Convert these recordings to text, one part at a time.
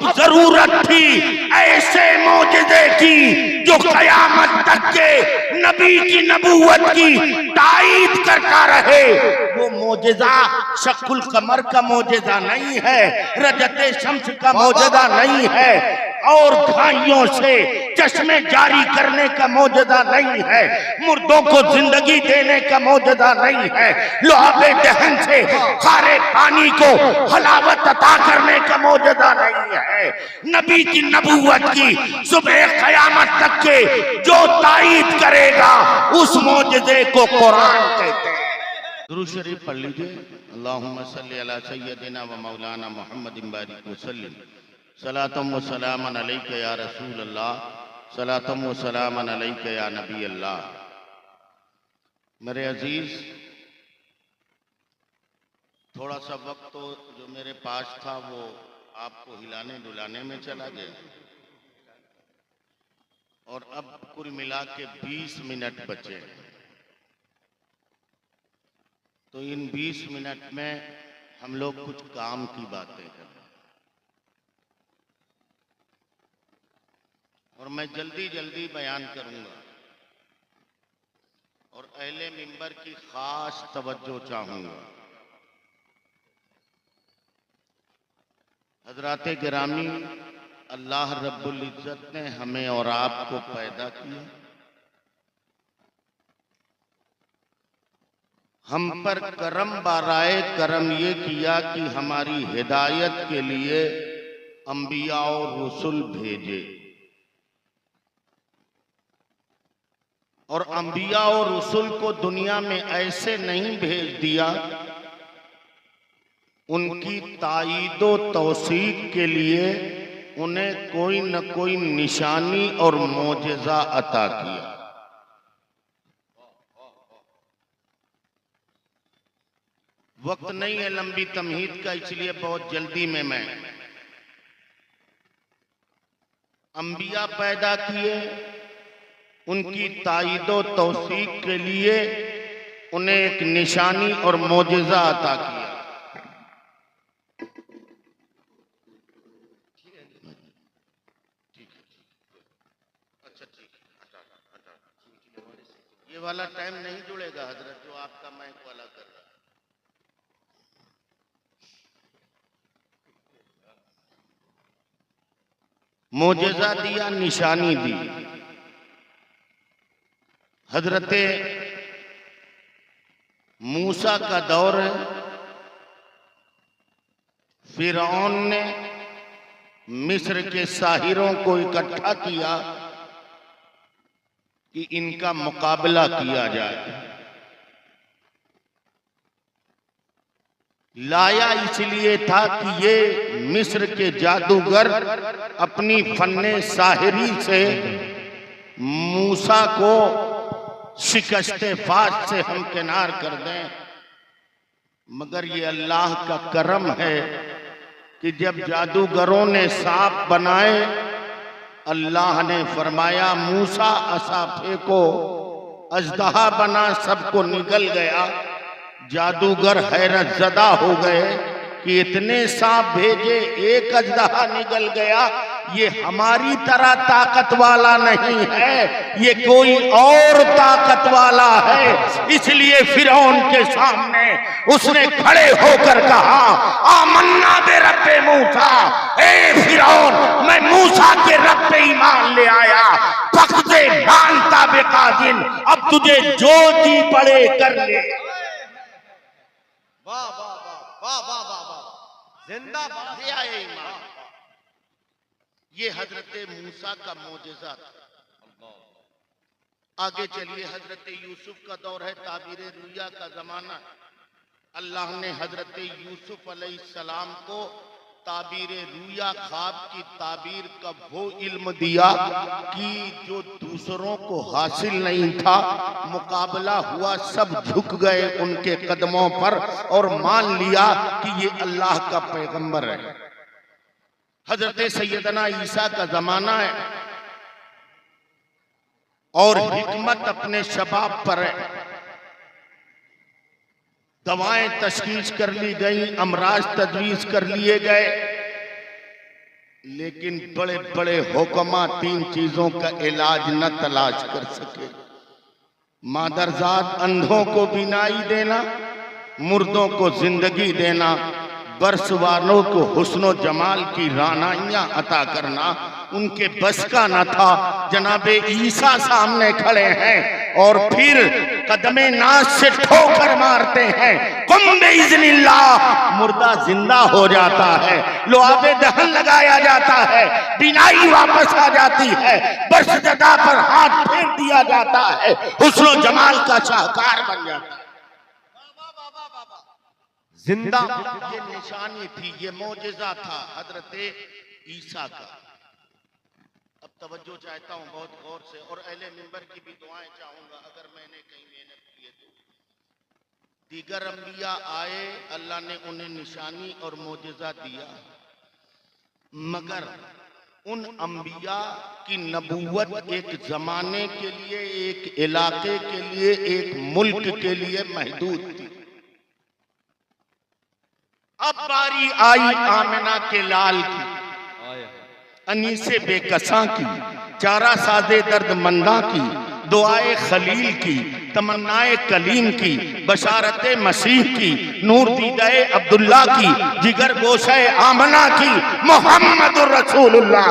अब जरूरत थी ऐसे मौजज़े की जो क़यामत तक के नबी की नबूवत की ताईद करता रहे। वो मौजज़ा शक्कुल कमर का मौजज़ा नहीं है, रजते शम्स का मौजज़ा नहीं है, और घाइयों से चश्मे जारी करने का मौजज़ा नहीं है, मुर्दों को जिंदगी देने का मौजज़ा नहीं है, लुआबे दहन से खारे पानी को हलावत अता करने का मौजज़ा नहीं है। नबी की नबूवत की सुबह क़यामत तक के जो ताईद करेगा उस मौजज़े को कुरान कहते हैं। दुरूद शरीफ पढ़ लीजिए। अल्लाहुम्मा सल्ली अला सय्यदिना व मौलाना मुहम्मदिन बारिक वसल्लिम सलातम व सलामन अलैका या रसूल अल्लाह, सलातम व सलामन अलैका या नबी अल्लाह। मेरे अजीज, थोड़ा सा वक्त तो जो मेरे पास था वो आपको हिलाने डुलाने में चला गया, और अब कुल मिला के 20 मिनट बचे। तो इन 20 मिनट में हम लोग कुछ काम की बातें करें, और मैं जल्दी जल्दी बयान करूंगा, और अहले मिंबर की खास तवज्जो चाहूंगा। हजराते गिरामी, अल्लाह रब्बुल इज्जत ने हमें और आपको पैदा किया, हम पर करम बाराए करम ये किया कि हमारी हिदायत के लिए अंबिया और रसूल भेजे, और अंबिया और रसूल को दुनिया में ऐसे नहीं भेज दिया, उनकी ताईदो तौसीक के लिए उन्हें कोई न कोई निशानी और मोजज़ा अता किया। वक्त नहीं है लंबी तमहीद का, इसलिए बहुत जल्दी में मैं अंबिया पैदा किए, उनकी ताईदो तौसीक के लिए उन्हें एक निशानी और मोजज़ा अता किया। अच्छा ठीक है, ये वाला टाइम नहीं जुड़ेगा हजरत, जो आपका माइक वाला कर रहा है। मोजज़ा दिया, निशानी दी। हजरते मूसा का दौर है। फिरौन ने मिस्र के साहिरों को इकट्ठा किया कि इनका मुकाबला किया जाए। लाया इसलिए था कि ये मिस्र के जादूगर अपनी फन्ने साहिरी से मूसा को शिकस्ते फाश से हमकिनार कर दें, मगर ये अल्लाह का करम है कि जब जादूगरों ने सांप बनाए, अल्लाह ने फरमाया मूसा असा फेंको, अजदहा बना, सबको निगल गया। जादूगर हैरत ज़दा हो गए कि इतने सांप भेजे, एक अजदहा निगल गया। ये हमारी तरह ताकत वाला नहीं है, ये कोई और ताकत वाला है। इसलिए फिरौन के सामने उसने खड़े होकर कहा, आमन्ना बे रब्बे मूसा, ए फिरौन, मैं मूसा के रब पे ईमान ले आया। फख्ते मानता बेकादिन, अब तुझे जो जी पड़े कर ले। वाह वाह वाह वाह वाह वाह वाह, जिंदाबाद। ये हजरत मूसा का मोजज़ा था। आगे चलिए, हजरत यूसुफ का दौर है, ताबीर रुया का जमाना है। अल्लाह ने हजरत यूसुफ अलैहिस्सलाम को ताबीर रुया, ख्वाब की ताबीर का वो इल्म दिया कि जो दूसरों को हासिल नहीं था। मुकाबला हुआ, सब झुक गए उनके कदमों पर और मान लिया कि ये अल्लाह का पैगंबर है। हजरत सैयदना ईसा का जमाना है और हिकमत अपने शबाब पर है। दवाएं तशखीस कर ली गई, अमराज तजवीज कर लिए गए। लेकिन बड़े बड़े हुक्मा 3 चीजों का इलाज न तलाश कर सके। मादरजाद अंधों को बीनाई देना, मुर्दों को जिंदगी देना, बरस वालों को हुस्नो जमाल की रानाइयां अता करना उनके बस का न था। जनाबे ईसा सामने खड़े हैं और फिर कदमे नाज से ठोकर मारते हैं। कुम बिइज़्निल्लाह, मुर्दा जिंदा हो जाता है, लुआबे दहन लगाया जाता है, बिनाई वापस आ जाती है, बरस जदा पर हाथ फेर दिया जाता है, हुस्नो जमाल का शाहकार बन जाता है। जिंदा ये निशानी थी, ये मौजिज़ा था हजरत ईसा का। अब तवज्जो चाहता हूँ बहुत गौर से, और अहले मिंबर की भी दुआएं चाहूंगा अगर मैंने कहीं मेहनत की है तो। दीगर अंबिया आए, अल्लाह ने उन्हें निशानी और मौजिज़ा दिया, मगर उन अंबिया की नबूवत एक जमाने के लिए, एक इलाके के लिए, एक मुल्क के लिए महदूद थी। अब बारी आई आमिना के लाल की, अनीसे बेकसा की, चारा सादे दर्द मंदा की, दुआए खलील की, तमन्नाए कलीम की, बशारते मसीह की, नूर दीदाए अब्दुल्ला की, जिगर गोशाए आमना की, मोहम्मदुर रसूलुल्लाह।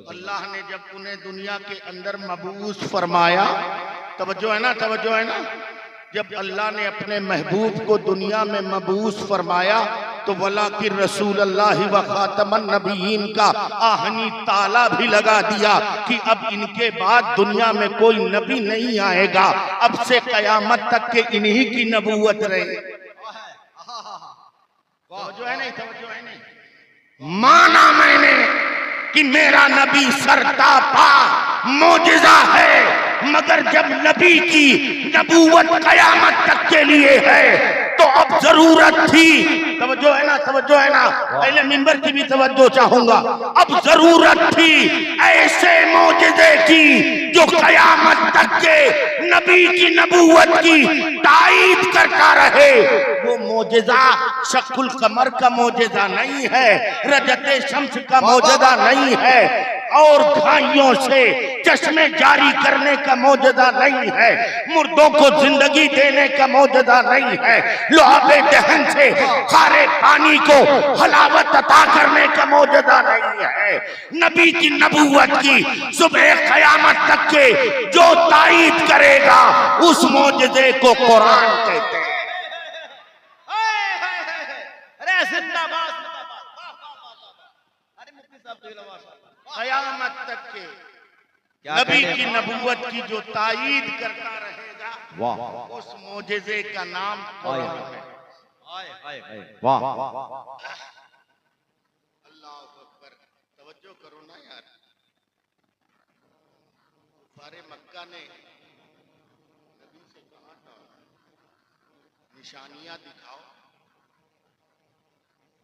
अल्लाह ने जब उन्हें दुनिया के अंदर मबूस फरमाया, तवज्जो है ना, तवज्जो है ना, जब अल्लाह ने अपने महबूब को दुनिया में मबूस फरमाया तो वलाकिन रसूल अल्लाह व खातमन नबीयीन का आहनी ताला भी लगा दिया कि अब इनके बाद दुनिया में कोई नबी नहीं आएगा, अब से कयामत तक के इन्हीं की नबूवत रहे। तवज्जो है नहीं, तवज्जो है नहीं। माना मैंने कि मेरा नबी सरतापा मौजिज़ा है, मगर जब नबी की नबूवत कयामत तक के लिए है तो अब जरूरत थी, तवज्जो है ना, तवज्जो है ना, पहले मिंबर की भी तवज्जो चाहूंगा, अब जरूरत थी ऐसे मौजिज़े की जो कयामत तक के नबी की नबूवत की ताईद करता रहे। वो मौजिज़ा शक्कुल कमर का मौजिज़ा नहीं है, रजते शम्स का मौजिज़ा नहीं है, और घाइयों से चश्मे जारी करने का मौजूदा नहीं है, मुर्दों को जिंदगी देने का मौजूदा नहीं है, लुआबे दहन से खारे पानी को हलावत अता करने का मौजूदा नहीं है। नबी की नबूवत की सुबह क़यामत तक के जो ताईद करेगा उस मौजूदे को कुरान कहते हैं। अरे जिंदाबाद, अरे मुफ्ती साहब क़यामत तक के नबी की नबूवत की जो ताईद करता रहेगा, वाह, उस मौजिज़े का नाम कुरान है। वाह, अल्लाहु अकबर। तवज्जो करो ना यार, सारे मक्का ने नबी से कहा था निशानियां दिखाओ,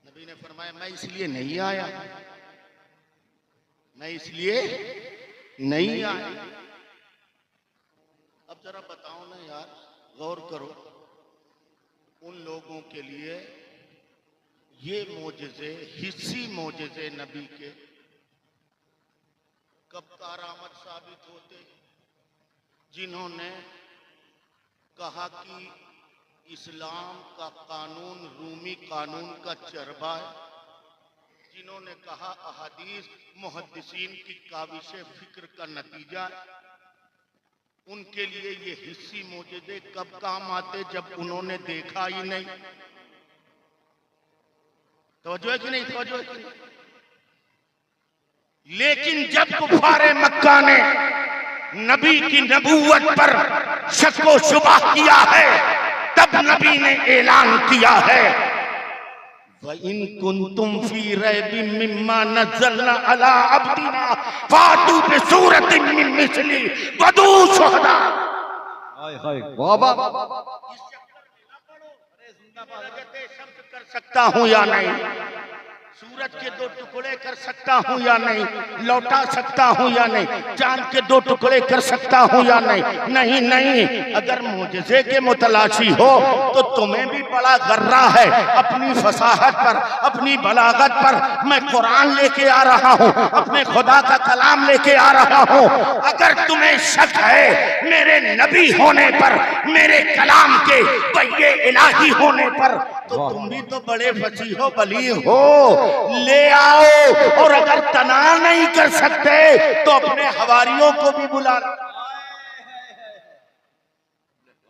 नबी ने फरमाया मैं इसलिए नहीं आया, मैं इसलिए नहीं आया। अब जरा बताओ ना यार, गौर करो, उन लोगों के लिए ये मौजिज़े, हिस्सी मौजिज़े नबी के कब कारामद साबित होते, जिन्होंने कहा कि इस्लाम का कानून रूमी कानून का चरबा है, जिन्होंने कहा अहादीस मुहद्दिसीन की काविश फिक्र का नतीजा है, उनके लिए ये हिस्सी मौजिज़े कब काम आते, जब उन्होंने देखा ही नहीं। तवज्जो है कि नहीं, तवज्जो है कि नहीं? लेकिन जब कुफारे मक्का ने नबी की नबूवत पर शक व शुबह किया है, तब नबी ने ऐलान किया है वइन कुंतुम फी रैबिम मिम्मा नज़्ज़लना अला अब्दिना फातू बिसूरतिन मिन मिस्ली वदू शुहदा। वाह वाह, कर सकता हूं या नहीं, सूरज के 2 टुकड़े कर सकता हूँ या नहीं, लौटा सकता हूँ या नहीं, चांद के 2 टुकड़े कर सकता हूँ या नहीं, नहीं नहीं। अगर मुझसे के मुतलाशी हो तो तुम्हें भी बड़ा गर्रा है अपनी फसाहत पर, अपनी बलागत पर। मैं कुरान लेके आ रहा हूँ, अपने खुदा का कलाम लेके आ रहा हूँ। अगर तुम्हें शक है मेरे नबी होने पर, मेरे कलाम के वही इलाही होने पर, तो तुम भी तो बड़े फसीह हो, बलीग हो, ले आओ। और अगर तना नहीं कर सकते तो अपने हवारियों को भी बुला लो।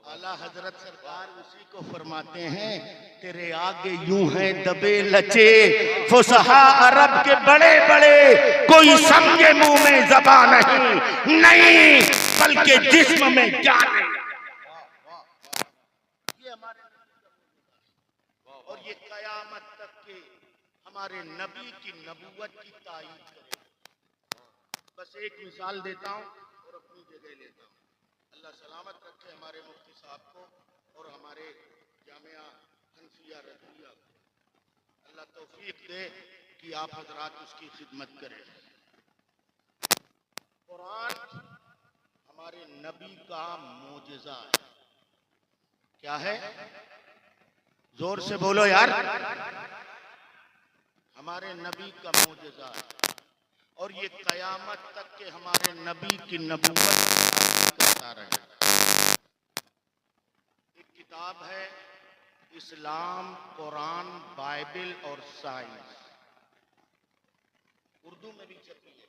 आला हजरत सरकार उसी को फरमाते हैं, तेरे आगे यूं है दबे लचे फुसहा अरब के बड़े बड़े, कोई समझे मुंह में ज़बान नहीं, नहीं बल्कि जिस्म में जान है। और ये कयामत तक के हमारे नबी की नबूवत की तायीद करेगा। बस एक मिसाल देता हूँ और अपनी जगह लेता हूँ। अल्लाह सलामत रखे हमारे मुफ्ती साहब को और हमारे जामिया हनफिया रज़विया को। अल्लाह तौफीक दे कि आप हजरात उसकी खिदमत करें। कुरान हमारे नबी का मोजज़ा है। क्या है? जोर से बोलो यार। हमारे नबी का मोजज़ा है और ये कयामत तक के हमारे नबी की नबूवत करता रहेगा। एक किताब है इस्लाम, कुरान, बाइबल और साइंस, उर्दू में भी छपी है।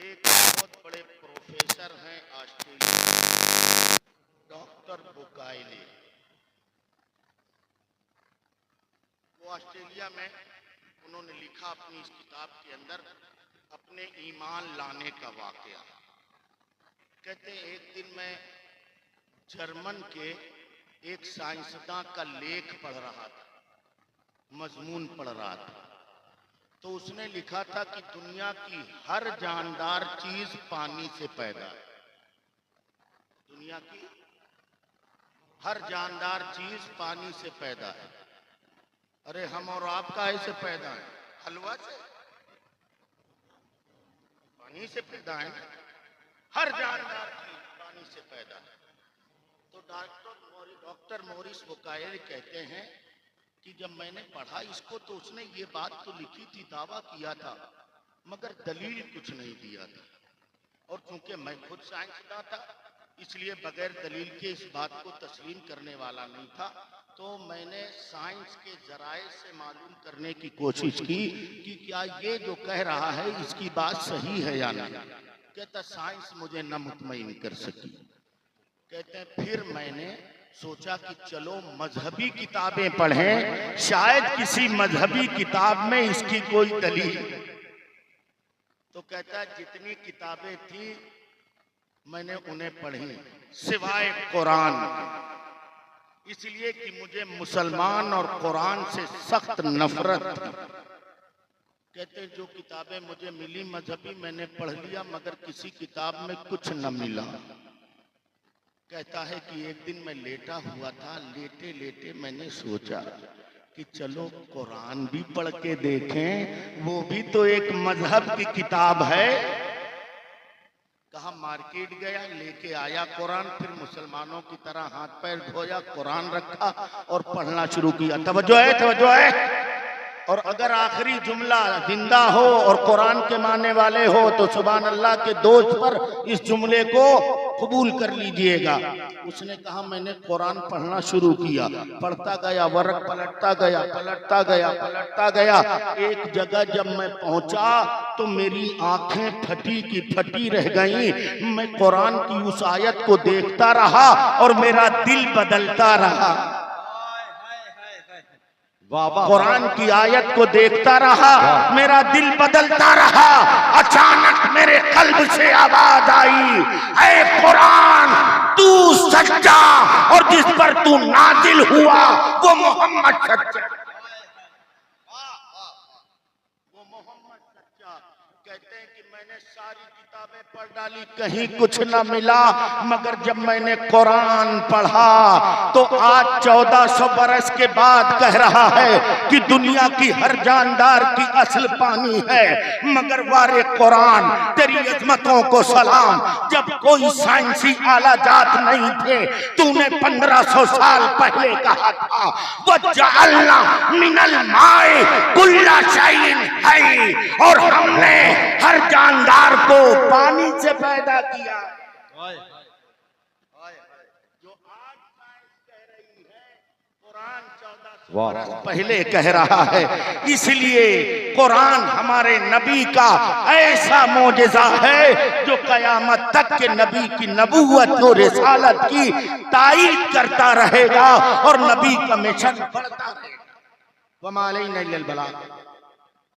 एक बहुत बड़े प्रोफेसर हैं ऑस्ट्रेलिया, डॉक्टर बुकाइली। वो ऑस्ट्रेलिया में उन्होंने लिखा अपनी इस किताब के अंदर अपने ईमान लाने का वाकया। कहते हैं एक दिन मैं जर्मन के एक साइंसदान का लेख पढ़ रहा था, मजमून पढ़ रहा था, तो उसने लिखा था कि दुनिया की हर जानदार चीज पानी से पैदा है। दुनिया की हर जानदार चीज पानी से पैदा है। अरे हम और आप काहे से पैदा है? हलवा से, पानी से पैदा है ना। हर जानदार चीज पानी से पैदा है। तो डॉक्टर मोरिस बुकाइली कहते हैं कि जब मैंने पढ़ा इसको तो उसने ये बात तो लिखी थी, दावा किया था, मगर दलील कुछ नहीं दिया था। और चूंकि मैं खुद साइंसदान था इसलिए बगैर दलील के इस बात को तस्लीम करने वाला नहीं था। तो मैंने साइंस के जराए से मालूम करने की कोशिश की कि क्या ये जो कह रहा है इसकी बात सही है या नहीं। कहता साइंस मुझे न मुतमईन कर सकी। कहते हैं फिर मैंने सोचा कि चलो मजहबी किताबें पढ़ें, शायद किसी मजहबी किताब में इसकी कोई दलील। तो कहता है जितनी किताबें थी मैंने उन्हें पढ़ी सिवाय कुरान के, इसलिए कि मुझे मुसलमान और कुरान से सख्त नफरत थी। कहते जो किताबें मुझे मिली मजहबी मैंने पढ़ लिया, मगर किसी किताब में कुछ न मिला। कहता है कि एक दिन मैं लेटा हुआ था, लेटे लेटे मैंने सोचा कि चलो कुरान भी पढ़ के देखें, वो भी तो एक मजहब की किताब है। कहा मार्केट गया, लेके आया कुरान, फिर मुसलमानों की तरह हाथ पैर धोया, कुरान रखा और पढ़ना शुरू किया। तवज्जो है, तवज्जो है। और अगर आखिरी जुमला जिंदा हो और कुरान के मानने वाले हो तो सुभान अल्लाह के दोस्त पर इस जुमले को कबूल कर लीजिएगा। उसने कहा मैंने कुरान पढ़ना शुरू किया, पढ़ता गया, वर्क पलटता गया, पलटता गया, पलटता गया। एक जगह जब मैं पहुंचा तो मेरी आंखें फटी की फटी रह गईं। मैं कुरान की उस आयत को देखता रहा और मेरा दिल बदलता रहा। कुरान की आयत को देखता रहा, मेरा दिल बदलता रहा। अचानक मेरे कल्ब से आवाज आई, ऐ कुरान तू सच्चा और जिस पर तू नाजिल हुआ वो मोहम्मद सच्चा। वो मोहम्मद सच्चा। कहते हैं कि मैंने सारी किताबें पढ़ डाली, कहीं कुछ ना मिला, मगर जब मैंने कुरान पढ़ा तो आज 1400 बरस के बाद कह रहा है कि दुनिया की हर जानदार की असल पानी है। मगर वारे कुरान तेरी अजमतों को सलाम, जब कोई साइंसी आला जात नहीं थे, तूने 1500 साल पहले कहा था वजअलना मिनल माए कुल्ला शैइन है, और हमने हर जानदार को पानी से पैदा किया। जो आज साइंस कह रही है, कुरान 1400 बरस पहले कह रहा है। इसलिए कुरान हमारे नबी का ऐसा मोजेज़ा है जो कयामत तक के नबी की नबूवत और रिसालत की तायीद करता रहेगा और नबी का मिशन बढ़ता रहेगा। वमा अलैना इल्लल बलाग।